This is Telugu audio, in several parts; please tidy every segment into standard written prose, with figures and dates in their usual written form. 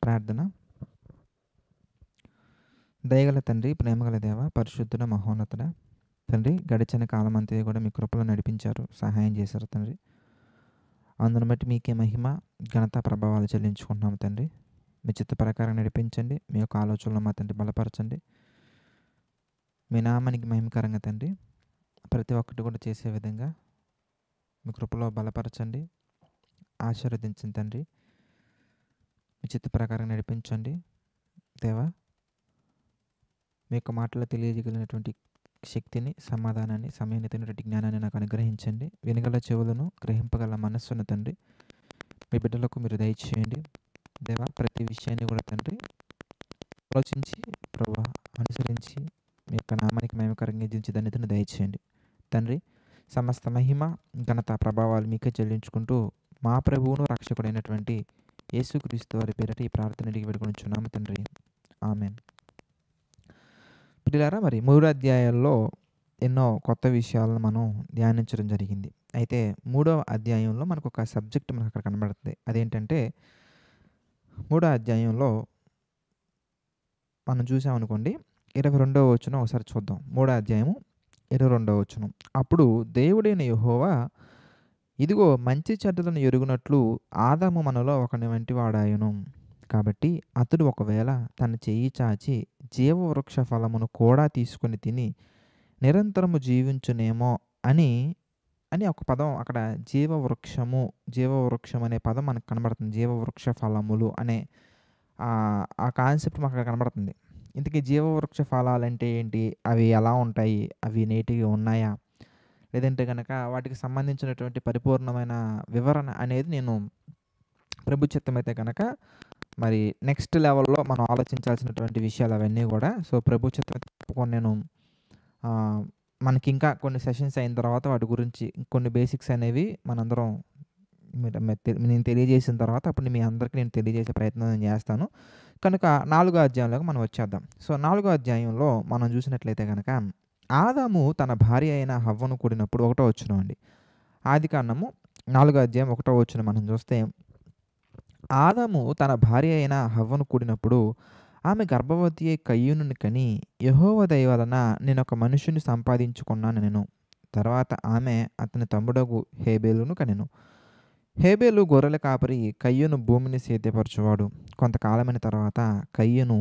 ప్రార్థన. దయగల తండ్రి, ప్రేమగల దేవ, పరిశుద్ధుడ, మహోన్నతుడ తండ్రి, గడిచిన కాలమంతా కూడా మీ కృపలో నడిపించారు, సహాయం చేశారు తండ్రి. అందును బట్టి మీకే మహిమ, ఘనత, ప్రభావాలు చెల్లించుకుంటున్నాము తండ్రి. మీ చిత్త ప్రకారం నడిపించండి. మీ యొక్క ఆలోచనలు మా తండ్రి బలపరచండి. మీ నామానికి మహిమకరంగా తండ్రి ప్రతి ఒక్కటి కూడా చేసే విధంగా మీ కృపలో బలపరచండి, ఆశీర్వదించండి తండ్రి. మీ చిత్త ప్రకారం నడిపించండి దేవా. మీ యొక్క మాటలో తెలియజేయగలిగినటువంటి శక్తిని, సమాధానాన్ని, సమయనితైనటువంటి జ్ఞానాన్ని నాకు అనుగ్రహించండి. వినగల చెవులను, గ్రహింపగల మనస్సును తండ్రి మీ బిడ్డలకు మీరు దయచేయండి దేవా. ప్రతి విషయాన్ని కూడా తండ్రి ఆలోచించి ప్రభువా అనుసరించి మీ యొక్క నామానికి మహిమకరంగా జీవించే ధన్యతను దయచేయండి తండ్రి. సమస్త మహిమ, ఘనత, ప్రభావాలు మీకే చెల్లించుకుంటూ మా ప్రభువును రక్షకుడైనటువంటి యేసుక్రీస్తు వారి పేరిట ఈ ప్రార్థన అడిగి పెట్టుకొనిచున్నాము తండ్రి. ఆమెన్. ప్రియులారా, మరి 3 అధ్యాయాల్లో ఎన్నో కొత్త విషయాలను మనం ధ్యానించడం జరిగింది. అయితే 3వ అధ్యాయంలో మనకు ఒక సబ్జెక్ట్ మనకు అక్కడ కనబడుతుంది. అదేంటంటే 3వ అధ్యాయంలో మనం చూసామనుకోండి, 22వ వచనం ఒకసారి చూద్దాం. 3వ అధ్యాయము 22వ వచనం. అప్పుడు దేవుడైన యెహోవా, ఇదిగో మంచి చెడ్డలను ఎరుగునట్లు ఆదాము మనలో ఒకని వంటి వాడాయను. కాబట్టి అతడు ఒకవేళ తన చెయ్యి చాచి జీవవృక్ష ఫలమును కూడా తీసుకొని తిని నిరంతరము జీవించునేమో అని అని ఒక పదం అక్కడ జీవవృక్షం అనే పదం మనకు కనబడుతుంది. జీవవృక్ష ఫలములు అనే ఆ కాన్సెప్ట్ మనకు అక్కడ కనబడుతుంది. ఇంతకీ జీవవృక్ష ఫలాలంటే ఏంటి? అవి ఎలా ఉంటాయి? అవి నేటికి ఉన్నాయా? లేదంటే కనుక వాటికి సంబంధించినటువంటి పరిపూర్ణమైన వివరణ అనేది నేను ప్రభు చిత్తమైతే కనుక మరి నెక్స్ట్ లెవెల్లో మనం ఆలోచించాల్సినటువంటి విషయాలు అవన్నీ కూడా. సో ప్రభు చిత్తం తప్పకుండా నేను మనకి ఇంకా కొన్ని సెషన్స్ అయిన తర్వాత వాటి గురించి కొన్ని బేసిక్స్ అనేవి మనందరం నేను తెలియజేసిన తర్వాత అప్పుడు మీ అందరికీ నేను తెలియజేసే ప్రయత్నం నేను చేస్తాను. కనుక 4వ అధ్యాయంలోకి మనం వచ్చేద్దాం. సో 4వ అధ్యాయంలో మనం చూసినట్లయితే కనుక ఆదాము తన భార్య అయిన హవ్వను కూడినప్పుడు 1వ వచనం అండి. ఆదికాండము 4వ అధ్యాయం 1వ వచనం మనం చూస్తే, ఆదాము తన భార్య అయిన హవ్వను కూడినప్పుడు ఆమె గర్భవతి అయి కయ్యూనుని కని, యెహోవా దయ వలన నేను ఒక మనుషుని సంపాదించుకున్నాను నేను. తర్వాత ఆమె అతని తమ్ముడగు హేబేలును కనెను. హేబేలు గొర్రెల కాపరి, కయ్యూను భూమిని సేద్యపరచువాడు. కొంతకాలమైన తర్వాత కయ్యూను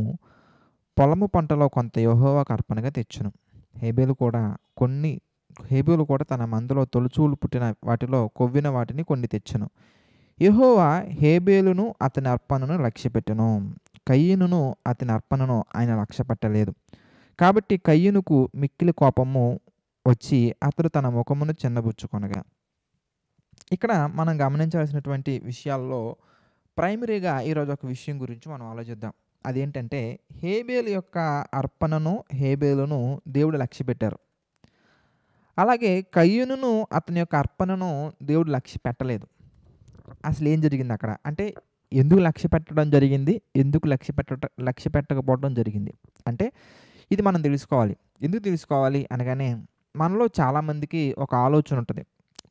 పొలము పంటలో కొంత యెహోవాకు అర్పణగా తెచ్చును. హేబేలు కూడా తన మందలో తొలిచూలు పుట్టిన వాటిలో కొవ్విన వాటిని కొన్ని తెచ్చును. యెహోవా హేబేలును అతని అర్పణను లక్ష్యపెట్టెను, కయ్యూనును అతని అర్పణను ఆయన లక్ష్యపెట్టలేదు. కాబట్టి కయ్యూనుకు మిక్కిలి కోపము వచ్చి అతడు తన ముఖమును చిన్నబుచ్చుకొనగా. ఇక్కడ మనం గమనించాల్సినటువంటి విషయాల్లో ప్రైమరీగా ఈరోజు ఒక విషయం గురించి మనం ఆలోచిద్దాం. అదేంటంటే హేబేలు యొక్క అర్పణను, హేబేలును దేవుడు లక్ష్యపెట్టారు. అలాగే కయ్యూనును అతని యొక్క అర్పణను దేవుడు లక్ష్యపెట్టలేదు. అసలు ఏం జరిగింది అక్కడ అంటే, ఎందుకు లక్ష్యపెట్టడం జరిగింది, ఎందుకు లక్ష్యపెట్టకపోవడం జరిగింది అంటే ఇది మనం తెలుసుకోవాలి. ఎందుకు తెలుసుకోవాలి అనగానే, మనలో చాలామందికి ఒక ఆలోచన ఉంటుంది.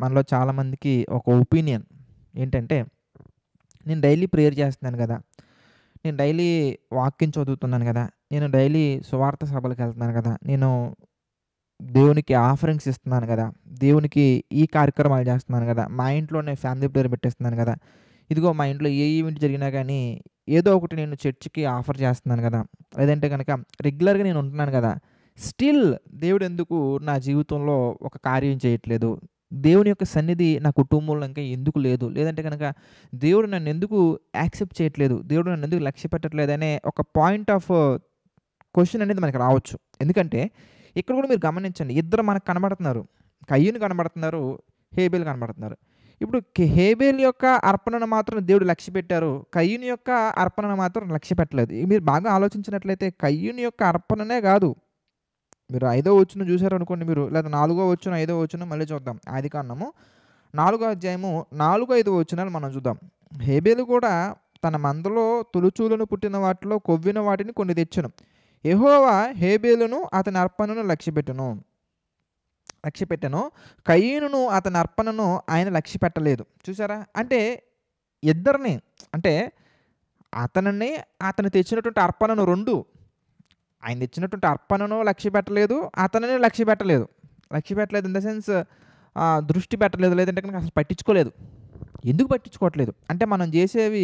మనలో చాలామందికి ఒక ఒపీనియన్ ఏంటంటే, నేను డైలీ ప్రేయర్ చేస్తున్నాను కదా, నేను డైలీ వాక్యం చదువుతున్నాను కదా, నేను డైలీ సువార్త సభలకు వెళ్తున్నాను కదా, నేను దేవునికి ఆఫరింగ్స్ ఇస్తున్నాను కదా, దేవునికి ఈ కార్యక్రమాలు చేస్తున్నాను కదా, మా ఇంట్లోనే ఫ్యామిలీ ప్రేయర్ పెట్టేస్తున్నాను కదా, ఇదిగో మా ఇంట్లో ఏ ఈవెంట్ జరిగినా కానీ ఏదో ఒకటి నేను చర్చికి ఆఫర్ చేస్తున్నాను కదా, లేదంటే కనుక రెగ్యులర్గా నేను ఉంటున్నాను కదా, స్టిల్ దేవుడు ఎందుకు నా జీవితంలో ఒక కార్యం చేయట్లేదు, దేవుని యొక్క సన్నిధి నా కుటుంబంలో ఇంకా ఎందుకు లేదు, లేదంటే కనుక దేవుడు నన్ను ఎందుకు యాక్సెప్ట్ చేయట్లేదు, దేవుడు నన్ను ఎందుకు లక్ష్య పెట్టట్లేదు అనే ఒక పాయింట్ ఆఫ్ క్వశ్చన్ అనేది మనకి రావచ్చు. ఎందుకంటే ఇక్కడ కూడా మీరు గమనించండి, ఇద్దరు మనకు కనబడుతున్నారు. కయ్యూను కనబడుతున్నారు, హేబేలు కనబడుతున్నారు. ఇప్పుడు హేబేలు యొక్క అర్పణను మాత్రం దేవుడు లక్ష్య పెట్టారు, కయ్యూను యొక్క అర్పణను మాత్రం లక్ష్య పెట్టలేదు. మీరు బాగా ఆలోచించినట్లయితే కయ్యూను యొక్క అర్పణనే కాదు, మీరు 5వ వచనం చూసారు అనుకోండి మీరు, లేదా 4వ వచనం 5వ వచనం మళ్ళీ చూద్దాం. ఆదికాండము 4వ అధ్యాయము 4, 5 వచనాలు మనం చూద్దాం. హేబేలు కూడా తన మందలో తొలిచూలను పుట్టిన వాటిలో కొవ్విన వాటిని కొన్ని తెచ్చును. యెహోవా హేబేలును అతని అర్పణను లక్ష్యపెట్టెను, కయ్యూనును అతని అర్పణను ఆయన లక్ష్యపెట్టలేదు. చూసారా? అంటే ఇద్దరిని, అంటే అతను తెచ్చినటువంటి అర్పణను 2 ఆయన తెచ్చినటువంటి అర్పణను లక్ష్య పెట్టలేదు. అతనిని లక్ష్య పెట్టలేదు. లక్ష్య పెట్టలేదు ఇన్ ద సెన్స్ దృష్టి పెట్టలేదు. లేదంటే కనుక అసలు పట్టించుకోలేదు. ఎందుకు పట్టించుకోవట్లేదు? అంటే మనం చేసేవి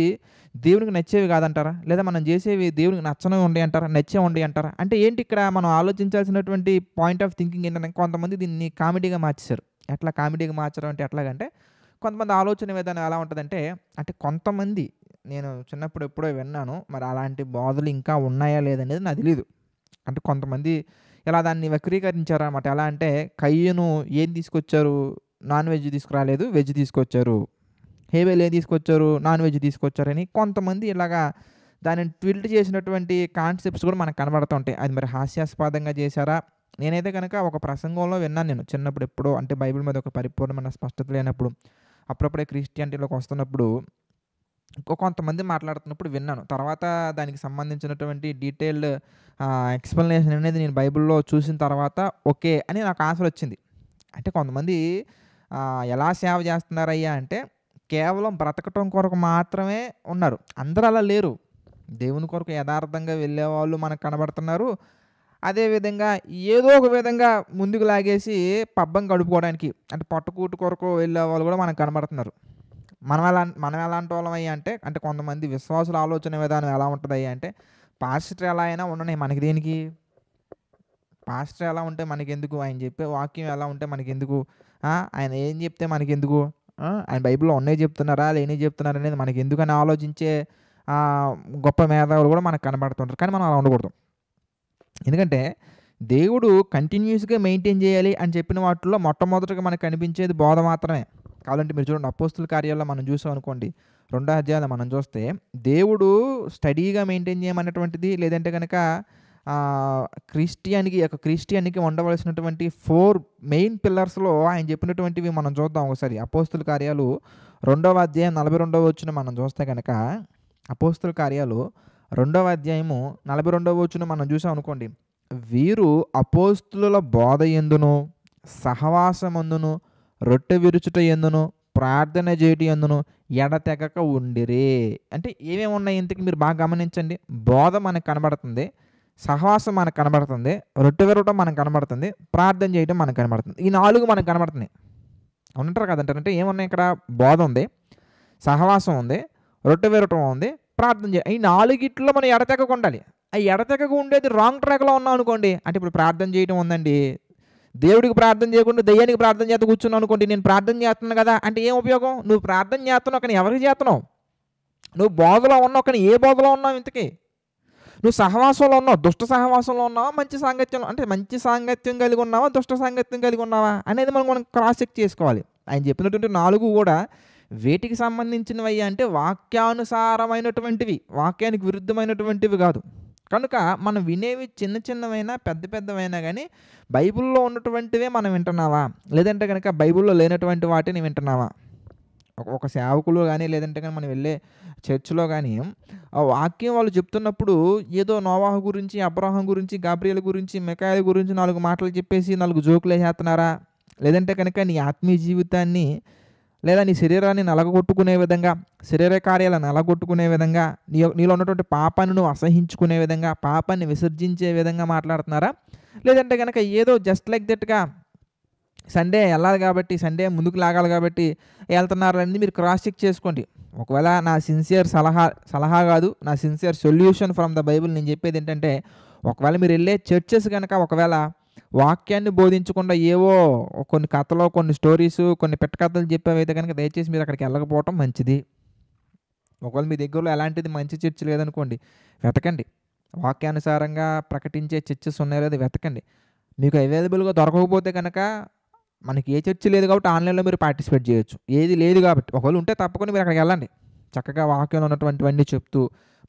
దేవునికి నచ్చేవి కాదంటారా? లేదా మనం చేసేవి దేవునికి నచ్చనివి ఉండయి అంటారా? నచ్చే ఉండయి అంటారా? అంటే ఏంటి ఇక్కడ మనం ఆలోచించాల్సినటువంటి పాయింట్ ఆఫ్ థింకింగ్ ఏంటంటే కొంతమంది దీన్ని కామెడీగా మార్చేశారు. ఎట్లా కామెడీగా మార్చడం అంటే ఎట్లాగంటే కొంతమంది ఆలోచన విధానం ఎలా ఉంటదంటే, అంటే కొంతమంది నేను చిన్నప్పుడు ఎప్పుడో విన్నాను. మరి అలాంటి బోధలు ఇంకా ఉన్నాయా లేదనేది నాకు తెలీదు. అంటే కొంతమంది ఇలా దాన్ని వక్రీకరించారనమాట. ఎలా అంటే కయ్యను ఏం తీసుకొచ్చారు? నాన్ వెజ్ తీసుకురాలేదు. వెజ్ తీసుకొచ్చారు. హేబెల్ ఏం తీసుకొచ్చారు? నాన్ వెజ్ తీసుకొచ్చారని కొంతమంది ఇలాగా దానిని ట్విల్ట్ చేసినటువంటి కాన్సెప్ట్స్ కూడా మనకు కనబడుతూ ఉంటాయి. అది మరి హాస్యాస్పదంగా చేశారా? నేనైతే గనక ఒక ప్రసంగంలో విన్నాను నేను. చిన్నప్పుడు ఎప్పుడో అంటే బైబిల్ మీద ఒక పరిపూర్ణమైన స్పష్టత లేనప్పుడు, అప్పుడప్పుడే క్రిస్టియానిటీలోకి వస్తున్నప్పుడు కొంతమంది మాట్లాడుతున్నప్పుడు విన్నాను. తర్వాత దానికి సంబంధించినటువంటి డీటెయిల్డ్ ఎక్స్‌ప్లనేషన్ అనేది నేను బైబిల్‌లో చూసిన తర్వాత ఓకే అని నాకు ఆన్సర్ వచ్చింది. అంటే కొంతమంది ఎలా సేవ చేస్తున్నారయ్యా అంటే కేవలం బ్రతకటం కొరకు మాత్రమే ఉన్నారు. అందరూ అలా లేరు. దేవుని కొరకు యథార్థంగా వెళ్ళేవాళ్ళు మనకు కనబడుతున్నారు. అదేవిధంగా ఏదో ఒక విధంగా ముందుకు లాగేసి పబ్బం గడుపుకోవడానికి అంటే పొట్టకూటి కొరకు వెళ్ళేవాళ్ళు కూడా మనకు కనబడుతున్నారు. మనం ఎలాంటి వాళ్ళమయ్యా అంటే కొంతమంది విశ్వాసుల ఆలోచన విధానం ఎలా ఉంటదయ్యా అంటే, పాస్టర్ ఎలా అయినా ఉండని మనకి దేనికి? పాస్టర్ ఎలా ఉంటే మనకెందుకు? ఆయన చెప్పే వాక్యం ఎలా ఉంటే మనకెందుకు? ఆయన ఏం చెప్తే మనకెందుకు? ఆయన బైబిల్‌లో ఉన్నయి చెప్తున్నారా? లేనియి చెప్తున్నారా? అనేది మనకెందుకని ఆలోచించే గొప్ప మేధావులు కూడా మనకు కనబడుతుంటారు. కానీ మనం అలా ఉండకూడదు. ఎందుకంటే దేవుడు కంటిన్యూయస్‌గా మెయింటైన్ చేయాలి అని చెప్పిన వాటిల్లో మొట్టమొదటగా మనకు కనిపించేది బోధ మాత్రమే. కావాలంటే మీరు చూడండి అపోస్తుల కార్యాల్లో మనం చూసామనుకోండి, 2వ అధ్యాయంలో మనం చూస్తే దేవుడు స్టడీగా మెయింటైన్ చేయమన్నటువంటిది లేదంటే గనక క్రిస్టియన్‌కి ఉండవలసినటువంటి 4 మెయిన్ పిల్లర్స్‌లో ఆయన చెప్పినటువంటివి మనం చూద్దాం ఒకసారి. అపోస్తుల కార్యాలు 2వ అధ్యాయం 42వ వచనం మనం చూస్తే గనక అపోస్తుల కార్యాలు 2వ అధ్యాయము 42వ వచనం మనం చూసామనుకోండి. వీరు అపోస్తులుల బోధ యందును, సహవాసమందును, రొట్టె విరుచుట యందును, ప్రార్థన చేయుట యందును ఎడతెగక ఉండిరి. అంటే ఏమేమి ఉన్నాయి ఇంతకి మీరు బాగా గమనించండి. బోధ మనకు కనబడుతుంది. సహవాసం మనకు కనబడుతుంది. రొట్టె విరవటం మనకు కనబడుతుంది. ప్రార్థన చేయడం మనకు కనబడుతుంది. ఈ 4 మనకు కనబడుతున్నాయి. అవునంటారు కదంటారు. అంటే ఏమున్నాయి ఇక్కడ? బోధ ఉంది, సహవాసం ఉంది, రొట్టె విరవటం ఉంది, ప్రార్థన ఈ 4గిట్లో మనం ఎడతెగక ఉండాలి. ఆ ఎడతెగక ఉండేది రాంగ్ ట్రాక్‌లో ఉన్నాం అనుకోండి. అంటే ఇప్పుడు ప్రార్థన చేయడం ఉందండి. దేవుడికి ప్రార్థన చేయకుండా దెయ్యానికి ప్రార్థన చేస్తూ కూర్చున్నావు అనుకోండి. నేను ప్రార్థన చేస్తున్నాను కదా అంటే ఏం ఉపయోగం? నువ్వు ప్రార్థన చేస్తున్నావు కానీ ఎవరికి చేస్తున్నావు? నువ్వు బోధలో ఉన్నావు కానీ ఏ బోధలో ఉన్నావు ఇంతకీ? నువ్వు సహవాసంలో ఉన్నావు, దుష్ట సహవాసంలో ఉన్నావా, మంచి సాంగత్యంలో అంటే మంచి సాంగత్యం కలిగి ఉన్నావా, దుష్ట సాంగత్యం కలిగి ఉన్నావా అనేది మనం క్రాస్ చెక్ చేసుకోవాలి. ఆయన చెప్పినటువంటి 4 కూడా వేటికి సంబంధించినవయ్యా అంటే వాక్యానుసారమైనటువంటివి, వాక్యానికి విరుద్ధమైనటువంటివి కాదు. కనుక మనం వినేవి చిన్న చిన్నవైనా పెద్ద పెద్దవైనా కానీ బైబిల్లో ఉన్నటువంటివే మనం వింటున్నావా? లేదంటే కనుక బైబిల్లో లేనటువంటి వాటిని వింటున్నావా? ఒక సేవకులు కానీ లేదంటే కానీ మనం వెళ్ళే చర్చ్‌లో కానీ ఆ వాక్యం వాళ్ళు చెప్తున్నప్పుడు ఏదో నోవాహు గురించి, అబ్రాహాం గురించి, గాబ్రియెల్ గురించి, మికాయేలు గురించి 4 మాటలు చెప్పేసి 4 జోకులేసేస్తున్నారా? లేదంటే కనుక నీ ఆత్మీయ జీవితాన్ని లేదా నీ శరీరాన్ని నలగొట్టుకునే విధంగా, శరీర కార్యాలను నలగొట్టుకునే విధంగా, నీలో ఉన్నటువంటి పాపాన్ని నువ్వు అసహించుకునే విధంగా, పాపాన్ని విసర్జించే విధంగా మాట్లాడుతున్నారా? లేదంటే కనుక ఏదో జస్ట్ లైక్ దట్‌గా సండే వెళ్ళాలి కాబట్టి, సండే ముందుకు లాగాలి కాబట్టి వెళ్తున్నారనేది మీరు క్రాస్ చెక్ చేసుకోండి. ఒకవేళ నా సిన్సియర్ సలహా కాదు, నా sincere solution from the Bible నేను చెప్పేది ఏంటంటే, ఒకవేళ మీరు వెళ్ళే చర్చెస్ కనుక ఒకవేళ వాక్యాన్ని బోధించకుండా ఏవో కొన్ని కథలు, కొన్ని స్టోరీసు, కొన్ని పిట్టకథలు చెప్పేవైతే కనుక దయచేసి మీరు అక్కడికి వెళ్ళకపోవటం మంచిది. ఒకవేళ మీ దగ్గరలో ఎలాంటిది మంచి చర్చ్ లేదనుకోండి, వెతకండి. వాక్యానుసారంగా ప్రకటించే చర్చెస్ ఉన్నాయో లేదో వెతకండి. మీకు అవైలబుల్‌గా దొరకకపోతే కనుక మనకి ఏ చర్చ్ లేదు కాబట్టి ఆన్‌లైన్‌లో మీరు పార్టిసిపేట్ చేయొచ్చు. ఏది లేదు కాబట్టి ఒకవేళ ఉంటే తప్పకుండా మీరు అక్కడికి వెళ్ళండి. చక్కగా వాక్యంలో ఉన్నటువంటివన్నీ చెప్తూ,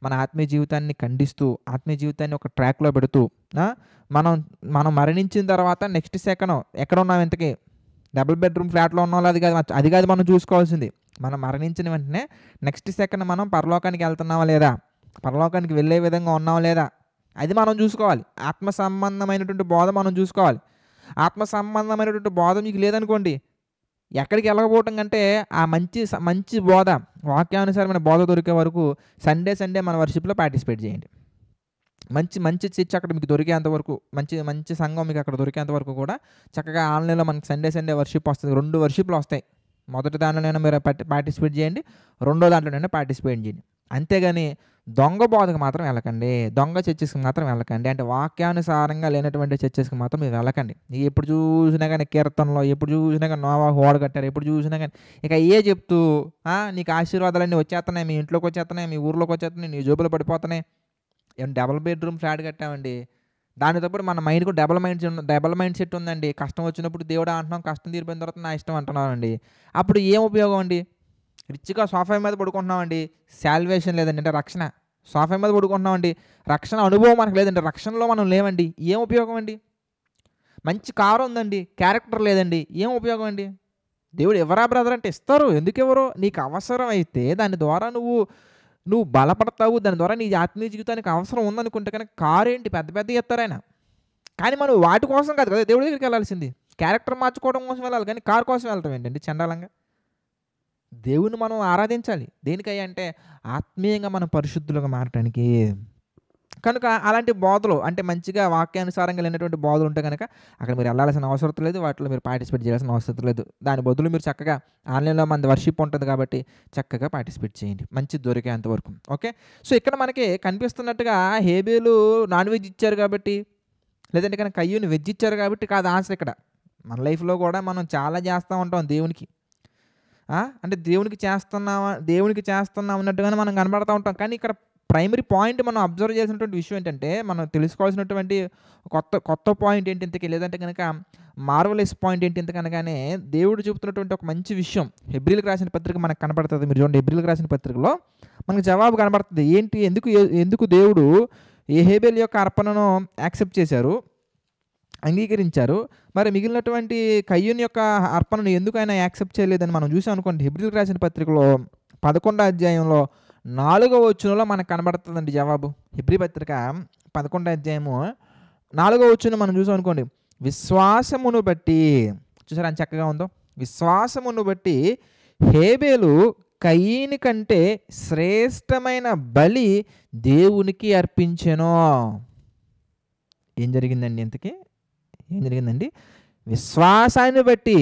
మన ఆత్మీయ జీవితాన్ని ఖండిస్తూ, ఆత్మీయ జీవితాన్ని ఒక ట్రాక్‌లో పెడుతూ మనం మరణించిన తర్వాత నెక్స్ట్ సెకను ఎక్కడ ఉన్నాం ఇంతకీ? డబుల్ బెడ్‌రూమ్ ఫ్లాట్‌లో ఉన్నామో అది కాదు మనం చూసుకోవాల్సింది. మనం మరణించిన వెంటనే నెక్స్ట్ సెకన్ మనం పరలోకానికి వెళ్తున్నామా లేదా? పరలోకానికి వెళ్ళే విధంగా ఉన్నామా లేదా? అది మనం చూసుకోవాలి. ఆత్మ సంబంధమైనటువంటి బోధ మనం చూసుకోవాలి. ఆత్మ సంబంధమైనటువంటి బోధ మీకు లేదనుకోండి, ఎక్కడికి వెళ్ళకపోవటం కంటే ఆ మంచి బోధ, వాక్యానుసారమైన బోధ దొరికే వరకు సండే మన వర్షిప్‌లో పార్టిసిపేట్ చేయండి. మంచి చర్చ్ అక్కడ మీకు దొరికేంత వరకు, మంచి సంఘం మీకు అక్కడ దొరికేంత వరకు కూడా చక్కగా ఆన్‌లైన్‌లో మనకి సండే వర్షిప్ వస్తది. 2 వర్షిప్‌లొస్తాయి. మొదటి దాంట్లోనైనా మీరు పార్టిసిపేట్ చేయండి. రెండో దాంట్లోనైనా పార్టిసిపేట్ చేయండి. అంతేగాని దొంగ బోధకు మాత్రం వెళ్ళకండి. దొంగ చర్చెస్‌కి మాత్రం వెళ్ళకండి. అంటే వాక్యానుసారంగా లేనటువంటి చర్చెస్‌కి మాత్రం మీరు వెళ్ళకండి. ఎప్పుడు చూసినా గాని కీర్తనలో, ఎప్పుడు చూసినా గాని నోవాహు ఓడ కట్టారు, ఎప్పుడు చూసినా గాని ఇక అయ్యే చెప్తూ నీకు ఆశీర్వాదాలన్నీ వచ్చేత్తన్నాయి, మీ ఇంట్లోకి వచ్చేత్తన్నాయి, మీ ఊర్లోకి వచ్చేత్తన్నాయి, నీ జేబులో పడిపోతున్నాయి. ఏమన్నా డబుల్ బెడ్‌రూమ్ ఫ్లాట్ కట్టామండి. దానికి తోడు మన మైండ్ కూడా డబుల్ మైండ్ సెట్ ఉందండి. కష్టం వచ్చినప్పుడు దేవుడా అంటున్నాం, కష్టం తీరిపోయిన తర్వాత నా ఇష్టం అంటున్నామండి. అప్పుడు ఏం ఉపయోగం అండి? రిచ్‌గా సోఫా మీద పడుకుంటున్నామండి, సాల్వేషన్ లేదండి, అంటే రక్షణ. సోఫా మీద పడుకుంటున్నామండి, రక్షణ అనుభవం మనకు లేదండి, రక్షణలో మనం లేవండి. ఏం ఉపయోగం అండి? మంచి కారు ఉందండి, క్యారెక్టర్ లేదండి, ఏం ఉపయోగం అండి? దేవుడు ఇవ్వరా బ్రదర్ అంటే ఇస్తారు. ఎందుకు ఇవ్వరు? నీకు అవసరం అయితే దాని ద్వారా నువ్వు బలపడతావు. దాని ద్వారా నీ ఆత్మీయ జీవితానికి అవసరం ఉందనుకుంటే కనుక కారేంటి పెద్దయి ఇత్తారాయన. కానీ మనం వాటి కోసం కాదు కదా దేవుడి దగ్గరికి వెళ్ళాల్సింది. క్యారెక్టర్ మార్చుకోవడం కోసం వెళ్ళాలి కానీ కారు కోసం వెళ్తాం ఏంటండి చండాలంగా? దేవుని మనం ఆరాధించాలి. దేనికయ్యా అంటే ఆత్మీయంగా మనం పరిశుద్ధులుగా మారటానికి. కనుక అలాంటి బోధలు అంటే మంచిగా వాక్యానుసారంగా లేనటువంటి బోధలు ఉంటే కనుక అక్కడ మీరు వెళ్ళాల్సిన అవసరం లేదు. వాటిలో మీరు పార్టిసిపేట్ చేయాల్సిన అవసరం లేదు. దాని బదులు మీరు చక్కగా ఆన్‌లైన్‌లో మనది వర్షిప్ ఉంటుంది కాబట్టి చక్కగా పార్టిసిపేట్ చేయండి. మంచిది దొరికేంత వరకు. ఓకే. సో, ఇక్కడ మనకి కనిపిస్తున్నట్టుగా హేబేలు నాన్ వెజ్ ఇచ్చారు కాబట్టి, లేదంటే కనుక కయ్యూని వెజ్ ఇచ్చారు కాబట్టి కాదు ఆన్సర్ ఇక్కడ. మన లైఫ్‌లో కూడా మనం చాలా చేస్తూ ఉంటాం దేవునికి. అంటే దేవునికి చేస్తున్నాం అన్నట్టుగానే మనం కనబడతా ఉంటాం. కానీ ఇక్కడ ప్రైమరీ పాయింట్ మనం అబ్జర్వ్ చేసినటువంటి విషయం ఏంటంటే, మనం తెలుసుకోవాల్సినటువంటి కొత్త పాయింట్ ఏంటి ఇంతకీ, లేదంటే కనుక మార్వలెస్ పాయింట్ ఏంటి ఇంతకనగానే దేవుడు చెబుతున్నటువంటి ఒక మంచి విషయం హెబ్రీలకు రాసిన పత్రిక మనకు కనపడుతుంది. మీరు చూడండి, హెబ్రీలకు రాసిన పత్రికలో మనకు జవాబు కనబడుతుంది. ఏంటి, ఎందుకు దేవుడు యెహేబేలు యొక్క అర్పణను యాక్సెప్ట్ చేశారు, అంగీకరించారు. మరి మిగిలినటువంటి కయ్యూని యొక్క అర్పణను ఎందుకు ఆయన యాక్సెప్ట్ చేయలేదని మనం చూసాం అనుకోండి. హెబ్రీలకు రాసిన పత్రికలో 11వ అధ్యాయంలో 4వ వచనంలో మనకు కనబడుతుందండి జవాబు. హెబ్రీ పత్రిక 11వ అధ్యాయము 4వ వచనం మనం చూసాం అనుకోండి. విశ్వాసమును బట్టి, చూసారా ఎంత చక్కగా ఉందో, విశ్వాసమును బట్టి హేబేలు కయీని కంటే శ్రేష్టమైన బలి దేవునికి అర్పించెను. ఏం జరిగిందండి? విశ్వాసాన్ని బట్టి,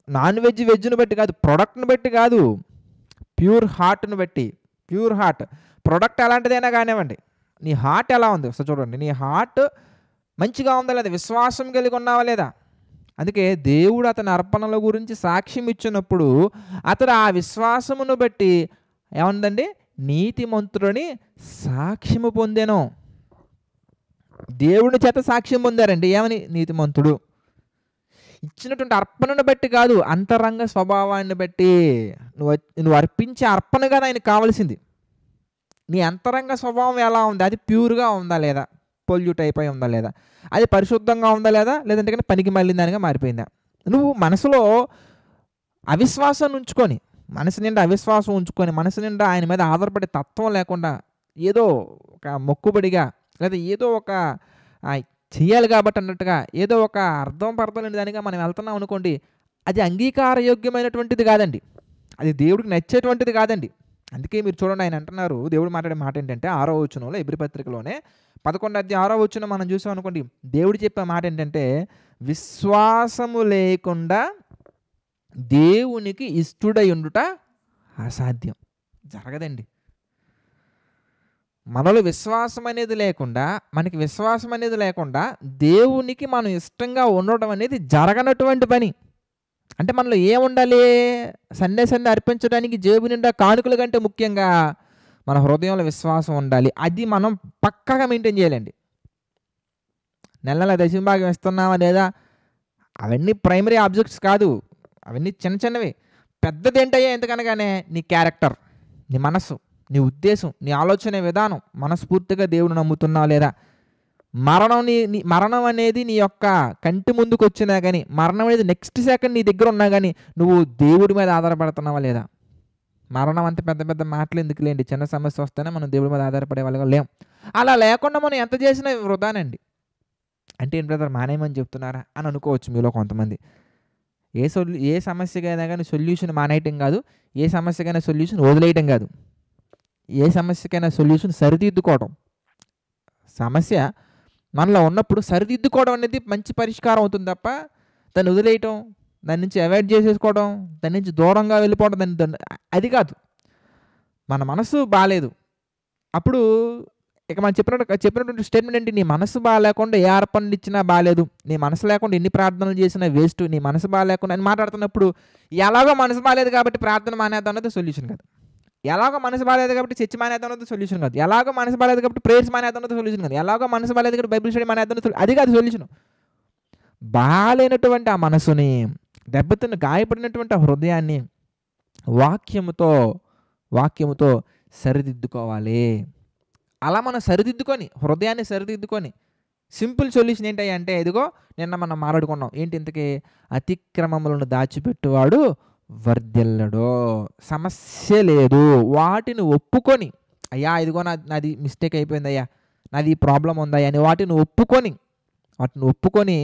నాన్ వెజ్ను బట్టి కాదు, ప్రొడక్ట్ని బట్టి కాదు, ప్యూర్ హార్ట్ను బట్టి. ప్యూర్ హార్ట్, ప్రొడక్ట్ ఎలాంటిదైనా కానివ్వండి, నీ హార్ట్ ఎలా ఉంది ఒకసారి చూడండి. నీ హార్ట్ మంచిగా ఉందా లేదా, విశ్వాసం కలిగి ఉన్నావా లేదా? అందుకే దేవుడు అతని అర్పణల గురించి సాక్ష్యం ఇచ్చినప్పుడు అతడు ఆ విశ్వాసమును బట్టి ఏముందండి, నీతిమంతుడని సాక్ష్యము పొందెను. దేవుని చేత సాక్ష్యం పొందారండి. ఏమని? నీతిమంతుడు. ఇచ్చినటువంటి అర్పణను బట్టి కాదు, అంతరంగ స్వభావాన్ని బట్టి. నువ్వు అర్పించే అర్పణ కదా ఆయనకు కావాల్సింది. నీ అంతరంగ స్వభావం ఎలా ఉంది, అది ప్యూర్గా ఉందా లేదా, పొల్యూట్ అయిపోయి ఉందా లేదా, అది పరిశుద్ధంగా ఉందా లేదా, లేదంటే కానీ పనికి మళ్ళీ దానిగా మారిపోయిందా. నువ్వు మనసులో అవిశ్వాసాన్ని ఉంచుకొని, మనసు నిండా అవిశ్వాసం ఉంచుకొని, మనసు నిండా ఆయన మీద ఆధారపడే తత్వం లేకుండా ఏదో ఒక మొక్కుబడిగా, లేదా ఏదో ఒక చెయ్యాలి కాబట్టి అన్నట్టుగా ఏదో ఒక అర్థం లేని దానిగా మనం వెళ్తున్నాం అనుకోండి, అది అంగీకారయోగ్యమైనటువంటిది కాదండి, అది దేవుడికి నచ్చేటువంటిది కాదండి. అందుకే మీరు చూడండి, ఆయన అంటున్నారు, దేవుడు మాట్లాడే మాట ఏంటంటే 6వ వచనంలో, హెబ్రీ పత్రికలోనే 11వ అధ్యాయం 6వ వచనం మనం చూసాం అనుకోండి. దేవుడు చెప్పే మాట ఏంటంటే, విశ్వాసము లేకుండా దేవునికి ఇష్టుడై ఉండుట అసాధ్యం. జరగదండి. మనలో విశ్వాసం అనేది లేకుండా దేవునికి మనం ఇష్టంగా ఉండడం అనేది జరగనటువంటి పని. అంటే మనలో ఏముండాలి, సండే అర్పించడానికి జేబు నిండా కానుకల కంటే ముఖ్యంగా మన హృదయంలో విశ్వాసం ఉండాలి. అది మనం పక్కాగా మెయింటైన్ చేయాలండి. నెల దశంభాగం ఇస్తున్నావా లేదా, అవన్నీ ప్రైమరీ ఆబ్జెక్ట్స్ కాదు, అవన్నీ చిన్నవి. పెద్దది ఏంటయ్యా ఎందుకనగానే నీ క్యారెక్టర్, నీ మనస్సు, నీ ఉద్దేశం, నీ ఆలోచన విధానం, మనస్ఫూర్తిగా దేవుని నమ్ముతున్నావు లేదా. మరణం అనేది నీ యొక్క కంటి ముందుకు వచ్చినా కానీ, మరణం అనేది నెక్స్ట్ సెకండ్ నీ దగ్గర ఉన్నా కానీ నువ్వు దేవుడి మీద ఆధారపడుతున్నావా లేదా. మరణం అంత పెద్ద మాటలు ఎందుకు లేండి, చిన్న సమస్య వస్తేనే మనం దేవుడి మీద ఆధారపడే వాళ్ళగా లేం. అలా లేకుండా మనం ఎంత చేసినా వృధానండి. అంటే ఏం బ్రదర్ మానేయమని చెప్తున్నారా అని అనుకోవచ్చు మీలో కొంతమంది. ఏ సమస్యకైనా గానీ సొల్యూషన్ మానేయటం గాదు. ఏ సమస్యకైనా సొల్యూషన్ వదిలేయటం గాదు. ఏ సమస్యకైనా సొల్యూషన్ సరిదిద్దుకోవడం. సమస్య మనలో ఉన్నప్పుడు సరిదిద్దుకోవడం అనేది మంచి పరిష్కారం అవుతుంది తప్ప, దాన్ని వదిలేయటం, దాని నుంచి అవాయిడ్ చేసేసుకోవడం, దాని నుంచి దూరంగా వెళ్ళిపోవడం అది కాదు. మన మనసు బాలేదు. అప్పుడు ఇక మనం చెప్పినటువంటి స్టేట్మెంట్ ఏంటి? నీ మనసు బాలేకుండా ఏ అర్పణలు ఇచ్చినా బాలేదు. నీ మనసు లేకుండా ఎన్ని ప్రార్థనలు చేసినా వేస్ట్. నీ మనసు బాలేకుండా అని మాట్లాడుతున్నప్పుడు ఎలాగో మనసు బాలేదు కాబట్టి ప్రార్థన మానేద్దాం అన్నది సొల్యూషన్ కాదు. ఎలాగో మనసు బాలేదు కాబట్టి చర్చ్ మానేద్దాం అన్నది సొల్యూషన్ కాదు. ఎలాగో మనసు బాలేదు కాబట్టి ప్రేయర్స్ మానేద్దాం అన్నది సొల్యూషన్ కాదు. ఎలాగో మనసు బాలేదు కాబట్టి బైబిల్ స్టడీ మానేద్దాం అది కాదు సొల్యూషన్. బాలేనటువంటి ఆ మనసుని, దెబ్బతిన్న గాయపడినటువంటి ఆ హృదయాన్ని వాక్యముతో సరిదిద్దుకోవాలి. అలా మనం సరిదిద్దుకొని, హృదయాన్ని సరిదిద్దుకొని, సింపుల్ సొల్యూషన్ ఏంటి అంటే ఇదిగో నిన్న మనం మాట్లాడుకున్నాం. ఏంటి ఇంతకీ? అతిక్రమములను దాచిపెట్టువాడు వర్ధిల్లడు. సమస్య లేదు. వాటిని ఒప్పుకొని, అయ్యా ఇదిగో నాది మిస్టేక్ అయిపోయిందయ్యా, నాది ఈ ప్రాబ్లం ఉందయ్యా అని వాటిని ఒప్పుకొని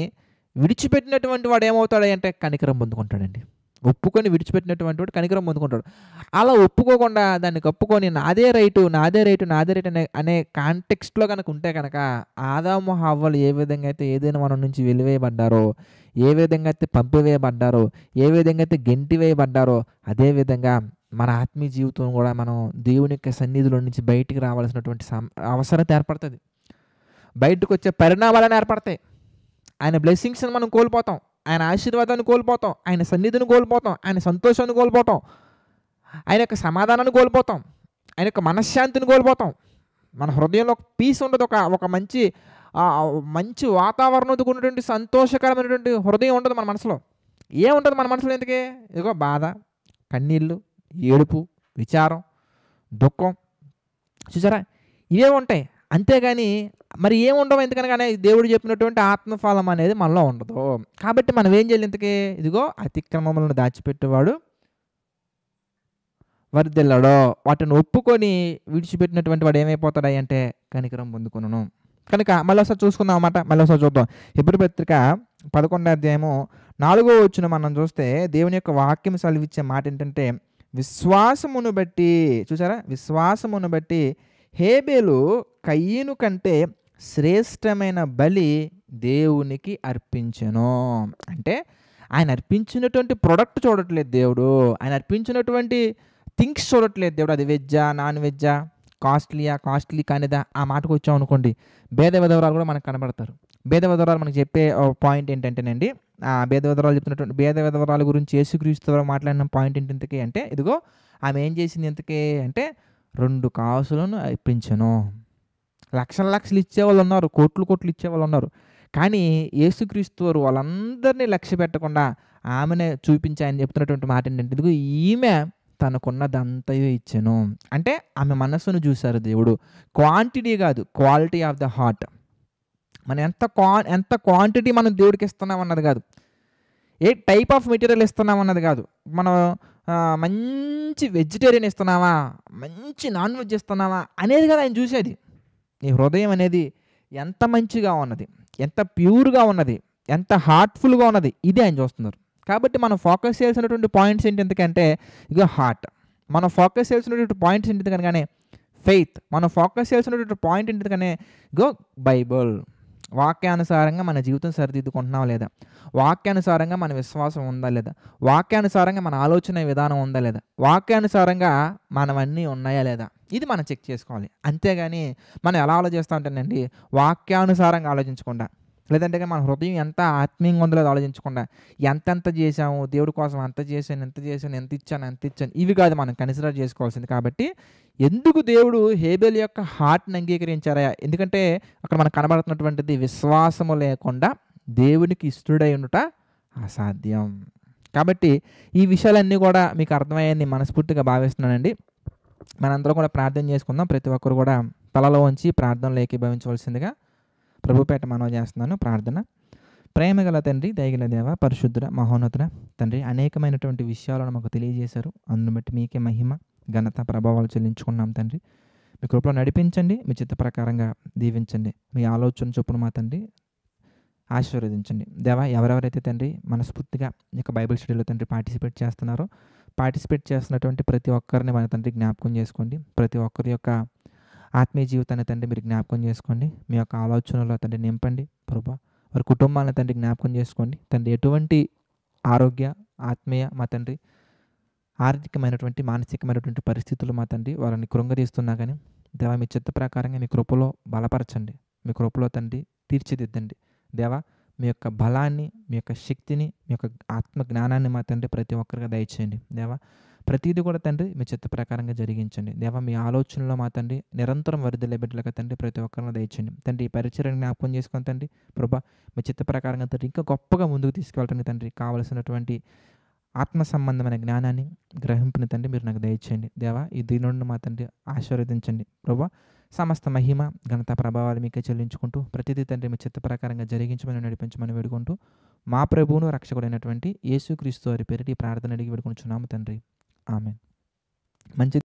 విడిచిపెట్టినటువంటి వాడు ఏమవుతాడంటే కనికరం పొందుకుంటాడండి. ఒప్పుకొని విడిచిపెట్టినటువంటి వాడు కనికరం పొందుకుంటాడు. అలా ఒప్పుకోకుండా దాన్ని కప్పుకొని నాదే రైటు అనే కాంటెక్స్ట్లో కనుక ఉంటే కనుక ఆదాము హవ్వలు ఏ విధంగా అయితే ఏదైనా మన నుంచి వెలివేయబడ్డారో, ఏ విధంగా అయితే పంపివేయబడ్డారో, ఏ విధంగా అయితే గెంటివేయబడ్డారో, అదేవిధంగా మన ఆత్మీయ జీవితం కూడా మనం దేవుని యొక్క సన్నిధిలో నుంచి బయటికి రావాల్సినటువంటి అవసరత ఏర్పడుతుంది. బయటకు వచ్చే పరిణామాలను ఏర్పడతాయి. ఆయన బ్లెస్సింగ్స్ని మనం కోల్పోతాం, ఆయన ఆశీర్వాదాన్ని కోల్పోతాం, ఆయన సన్నిధిని కోల్పోతాం, ఆయన సంతోషాన్ని కోల్పోతాం, ఆయన యొక్క సమాధానాన్ని కోల్పోతాం, ఆయన యొక్క మనశ్శాంతిని కోల్పోతాం. మన హృదయంలో ఒక పీస్ ఉండదు. ఒక మంచి వాతావరణంతో ఉన్నటువంటి సంతోషకరమైనటువంటి హృదయం ఉండదు మన మనసులో. ఏముంటుంది మన మనసులో? ఎందుకే? ఇదిగో బాధ, కన్నీళ్ళు, ఏడుపు, విచారం, దుఃఖం, చూసారా? ఇవే ఉంటాయి. అంతేగాని మరి ఏముండవు. ఎందుకనగానే దేవుడు చెప్పినటువంటి ఆత్మఫలం అనేది మనలో ఉండదు. కాబట్టి మనం ఏం చేయాలి? ఇంతకీ ఇదిగో అతిక్రమములను దాచిపెట్టేవాడు వర్ధిల్లడు. వాటిని ఒప్పుకొని విడిచిపెట్టినటువంటి వాడు ఏమైపోతాడు అంటే కనికరం పొందుకును. కనుక మళ్ళీ ఒకసారి చూసుకుందాం అన్నమాట. మళ్ళీ ఒకసారి చూద్దాం. హెబ్రీ పత్రిక 11వ అధ్యాయము 4వ వచనం మనం చూస్తే దేవుని యొక్క వాక్యం సెలవిచ్చే మాట ఏంటంటే, విశ్వాసమును బట్టి, చూసారా, విశ్వాసమును బట్టి హేబేలు కయీను కంటే శ్రేష్టమైన బలి దేవునికి అర్పించెను. అంటే ఆయన అర్పించినటువంటి ప్రొడక్ట్ చూడట్లేదు దేవుడు, ఆయన అర్పించినటువంటి థింగ్స్ చూడట్లేదు దేవుడు. అది వెజ్జా, నాన్ వెజ్జా, కాస్ట్లీ కానిదా, ఆ మాటకు వచ్చాం అనుకోండి, భేద విధవరాలు కూడా మనకు కనబడతారు. భేద విధవరాలు మనకు చెప్పే పాయింట్ ఏంటంటేనండి, ఆ భేద విధవరాలు గురించి యేసుక్రీస్తు మాట్లాడిన పాయింట్ ఏంటి అంటే, ఇదిగో ఆమె ఏం చేసింది ఎంతకే అంటే 2 కాసులను అర్పించెను. లక్షలు ఇచ్చేవాళ్ళు ఉన్నారు, కోట్లు ఇచ్చేవాళ్ళు ఉన్నారు. కానీ యేసుక్రీస్తు వారు వాళ్ళందరినీ లక్ష్య పెట్టకుండా ఆమెనే చూపించి ఆయన చెప్తున్నటువంటి మాట ఏంటంటే, ఇదిగో ఈమె తనకున్నదంతయు ఇచ్చెను. అంటే ఆమె మనస్సును చూశారు దేవుడు. క్వాంటిటీ కాదు, క్వాలిటీ ఆఫ్ ద హార్ట్. మనం ఎంత క్వాంటిటీ మనం దేవుడికి ఇస్తున్నాం అన్నది కాదు, ఏ టైప్ ఆఫ్ మెటీరియల్ ఇస్తున్నాం అన్నది కాదు. మనం మంచి వెజిటేరియన్ ఇస్తున్నావా, మంచి నాన్ వెజ్ ఇస్తున్నావా అనేది కదా ఆయన చూసేది. నీ హృదయం అనేది ఎంత మంచిగా ఉన్నది, ఎంత ప్యూర్గా ఉన్నది, ఎంత హార్ట్ఫుల్గా ఉన్నది, ఇది ఆయన చూస్తున్నారు. కాబట్టి మనం ఫోకస్ చేయాల్సినటువంటి పాయింట్స్ ఏంటి ఎందుకంటే, ఇక హార్ట్. మనం ఫోకస్ చేయాల్సినటువంటి పాయింట్స్ ఏంటి కనుకనే ఫెయిత్. మనం ఫోకస్ చేయాల్సినటువంటి పాయింట్ ఏంటి కనుకనే ఇగో బైబుల్. వాక్యానుసారంగా మన జీవితం సరిదిద్దుకుంటున్నావా లేదా, వాక్యానుసారంగా మన విశ్వాసం ఉందా లేదా, వాక్యానుసారంగా మన ఆలోచన విధానం ఉందా లేదా, వాక్యానుసారంగా మనవన్నీ ఉన్నాయా లేదా, ఇది మనం చెక్ చేసుకోవాలి. అంతేగాని మనం ఎలా ఆలోచిస్తూ ఉంటానండి, వాక్యానుసారంగా ఆలోచించకుండా, లేదంటే మన హృదయం ఎంత ఆత్మీయంగా ఉందో లేదో ఆలోచించకుండా, ఎంతెంత చేసాము దేవుడి కోసం, ఎంత చేశాను, ఎంత ఇచ్చాను, ఇవి కాదు మనం కన్సిడర్ చేసుకోవాల్సింది. కాబట్టి ఎందుకు దేవుడు హేబేలు యొక్క హార్ట్ని అంగీకరించారా? ఎందుకంటే అక్కడ మనకు కనబడుతున్నటువంటిది విశ్వాసము లేకుండా దేవునికి ఇష్టడై ఉండుట అసాధ్యం. కాబట్టి ఈ విషయాలన్నీ కూడా మీకు అర్థమయ్యాయని మనస్ఫూర్తిగా భావిస్తున్నానండి. మనందరం కూడా ప్రార్థన చేసుకుందాం. ప్రతి ఒక్కరు కూడా తలలో ఉంచి ప్రార్థనలో ఏకీభవించవలసిందిగా ప్రభుపేట మనవి చేస్తున్నాను. ప్రార్థన. ప్రేమగల తండ్రి, దయగల దేవ, పరిశుద్ధుడ, మహోన్నతుడ తండ్రి, అనేకమైనటువంటి విషయాలను మాకు తెలియజేశారు. అందును బట్టి మీకే మహిమ, ఘనత, ప్రభావాలు చెల్లించుకున్నాం తండ్రి. మీ కృపలో నడిపించండి, మీ చిత్త ప్రకారంగా దీవించండి. మీ ఆలోచన చొప్పున మా తండ్రి ఆశీర్వదించండి. దేవా, ఎవరెవరైతే తండ్రి మనస్ఫూర్తిగా ఈ యొక్క బైబిల్ స్టడీలో తండ్రి పార్టిసిపేట్ చేస్తున్నటువంటి ప్రతి ఒక్కరిని మన తండ్రి జ్ఞాపకం చేసుకోండి. ప్రతి ఒక్కరి యొక్క ఆత్మీయ జీవితాన్ని తండ్రి మీరు జ్ఞాపకం చేసుకోండి. మీ యొక్క ఆలోచనలో తండ్రి నింపండి ప్రభా. వారి కుటుంబాలను తండ్రి జ్ఞాపకం చేసుకోండి. తండ్రి ఎటువంటి ఆరోగ్య, ఆత్మీయ మా తండ్రి ఆర్థికమైనటువంటి, మానసికమైనటువంటి పరిస్థితులు మా తండ్రి వాళ్ళని కృంగదీస్తున్నా కానీ దేవా, మీ చిత్త ప్రకారంగా మీ కృపలో బలపరచండి. మీ కృపలో తండ్రి తీర్చిదిద్దండి. దేవా, మీ యొక్క బలాన్ని, మీ యొక్క శక్తిని, మీ యొక్క ఆత్మ జ్ఞానాన్ని మా తండ్రి ప్రతి ఒక్కరికి దయచేయండి. దేవా, ప్రతీది కూడా తండ్రి మీ చిత్త ప్రకారంగా జరిగించండి. దేవా, మీ ఆలోచనలో మా తండ్రి నిరంతరం వరిదిలే బిడ్డలుగా తండ్రి ప్రతి ఒక్కరిని దయచేయండి. తండ్రి ఈ పరిచర్యను జ్ఞాపకం చేసుకొని తండ్రి ప్రభా, మీ చిత్త ప్రకారంగా తండ్రి ఇంకా గొప్పగా ముందుకు తీసుకెళ్ళడానికి తండ్రి కావలసినటువంటి ఆత్మ సంబంధమైన జ్ఞానాన్ని, గ్రహింపుని తండ్రి మీరు నాకు దయచేయండి. దేవా, ఈ దీనుడిని మా తండ్రి ఆశీర్వదించండి ప్రభా. సమస్త మహిమ, ఘనత, ప్రభావాలు మీకే చెల్లించుకుంటూ ప్రతిదీ తండ్రి మీ చిత్త ప్రకారంగా జరిగించమని, నడిపించమని వేడుకుంటూ మా ప్రభువును రక్షకుడైనటువంటి యేసుక్రీస్తు వారి పేరిట ఈ ప్రార్థన అడిగి వేడుకొనుచున్నాము తండ్రి. ఆమేన్. మంచి